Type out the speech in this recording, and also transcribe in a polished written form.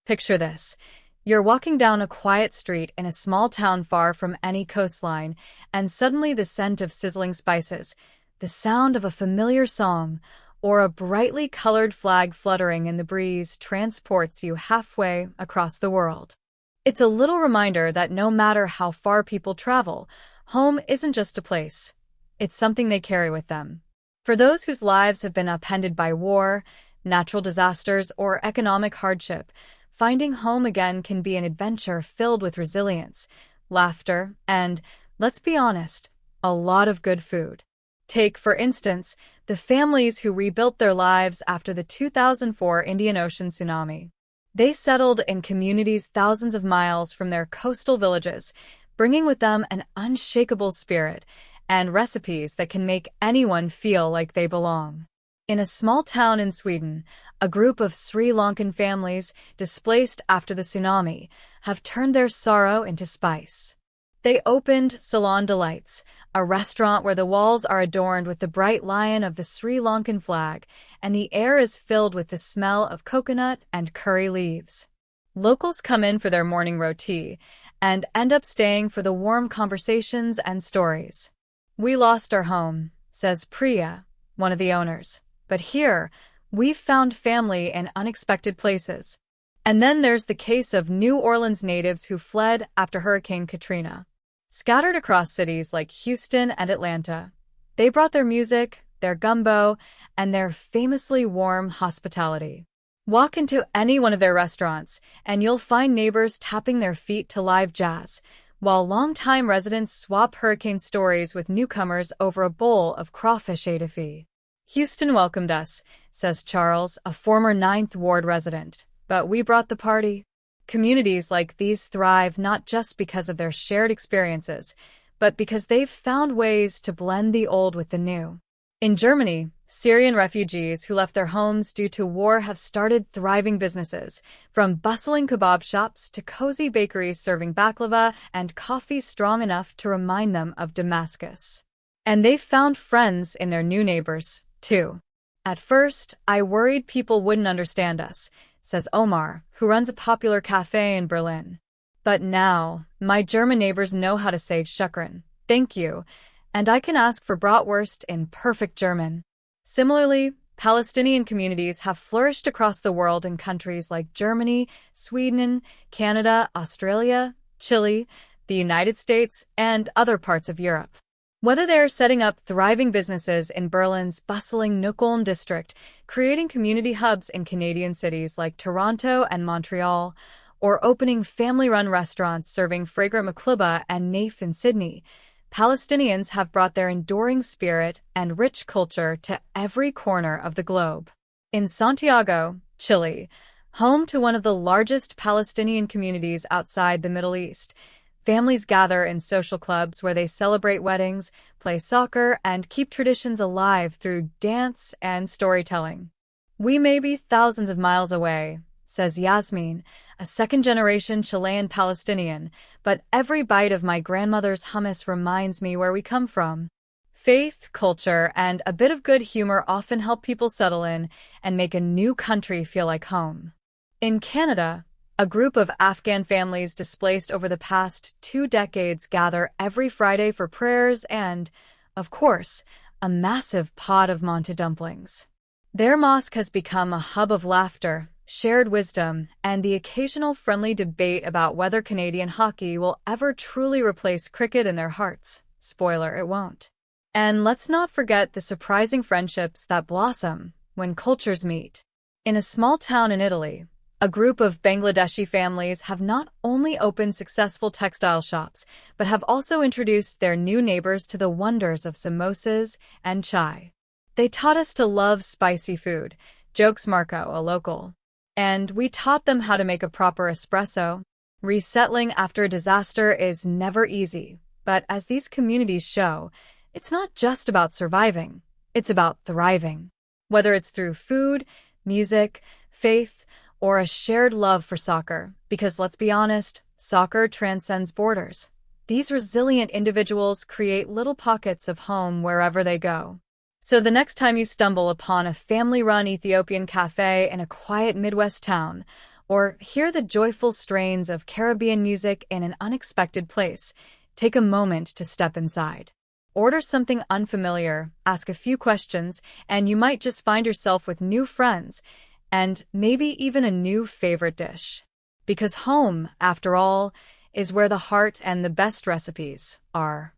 Picture this. You're walking down a quiet street in a small town far from any coastline, and suddenly the scent of sizzling spices, the sound of a familiar song, or a brightly colored flag fluttering in the breeze transports you halfway across the world. It's a little reminder that no matter how far people travel, home isn't just a place. It's something they carry with them. For those whose lives have been upended by war, natural disasters, or economic hardship, finding home again can be an adventure filled with resilience, laughter, and, let's be honest, a lot of good food. Take, for instance, the families who rebuilt their lives after the 2004 Indian Ocean tsunami. They settled in communities thousands of miles from their coastal villages, bringing with them an unshakable spirit and recipes that can make anyone feel like they belong. In a small town in Sweden, a group of Sri Lankan families displaced after the tsunami have turned their sorrow into spice. They opened Salon Delights, a restaurant where the walls are adorned with the bright lion of the Sri Lankan flag, and the air is filled with the smell of coconut and curry leaves. Locals come in for their morning roti and end up staying for the warm conversations and stories. "We lost our home," says Priya, one of the owners, "but here, we've found family in unexpected places." And then there's the case of New Orleans natives who fled after Hurricane Katrina. Scattered across cities like Houston and Atlanta, they brought their music, their gumbo, and their famously warm hospitality. Walk into any one of their restaurants, and you'll find neighbors tapping their feet to live jazz, while longtime residents swap hurricane stories with newcomers over a bowl of crawfish étouffée. "Houston welcomed us," says Charles, a former Ninth Ward resident, "but we brought the party." Communities like these thrive not just because of their shared experiences, but because they've found ways to blend the old with the new. In Germany, Syrian refugees who left their homes due to war have started thriving businesses, from bustling kebab shops to cozy bakeries serving baklava and coffee strong enough to remind them of Damascus. And they've found friends in their new neighbors, too. "At first, I worried people wouldn't understand us," says Omar, who runs a popular cafe in Berlin. "But now, my German neighbors know how to say Shukran, thank you, and I can ask for bratwurst in perfect German." Similarly, Palestinian communities have flourished across the world in countries like Germany, Sweden, Canada, Australia, Chile, the United States, and other parts of Europe. Whether they are setting up thriving businesses in Berlin's bustling Neukölln district, creating community hubs in Canadian cities like Toronto and Montreal, or opening family-run restaurants serving fragrant maklaba and nafe in Sydney, Palestinians have brought their enduring spirit and rich culture to every corner of the globe. In Santiago, Chile, home to one of the largest Palestinian communities outside the Middle East, families gather in social clubs where they celebrate weddings, play soccer, and keep traditions alive through dance and storytelling. "We may be thousands of miles away," says Yasmin, a second-generation Chilean Palestinian, "but every bite of my grandmother's hummus reminds me where we come from." Faith, culture, and a bit of good humor often help people settle in and make a new country feel like home. In Canada, a group of Afghan families displaced over the past 2 decades gather every Friday for prayers and, of course, a massive pot of Monta dumplings. Their mosque has become a hub of laughter, shared wisdom, and the occasional friendly debate about whether Canadian hockey will ever truly replace cricket in their hearts. Spoiler, it won't. And let's not forget the surprising friendships that blossom when cultures meet. In a small town in Italy, a group of Bangladeshi families have not only opened successful textile shops, but have also introduced their new neighbors to the wonders of samosas and chai. "They taught us to love spicy food," jokes Marco, a local. "And we taught them how to make a proper espresso." Resettling after a disaster is never easy, but as these communities show, it's not just about surviving, it's about thriving. Whether it's through food, music, faith, or a shared love for soccer, because let's be honest, soccer transcends borders. These resilient individuals create little pockets of home wherever they go. So the next time you stumble upon a family-run Ethiopian cafe in a quiet Midwest town, or hear the joyful strains of Caribbean music in an unexpected place, take a moment to step inside. Order something unfamiliar, ask a few questions, and you might just find yourself with new friends and maybe even a new favorite dish. Because home, after all, is where the heart and the best recipes are.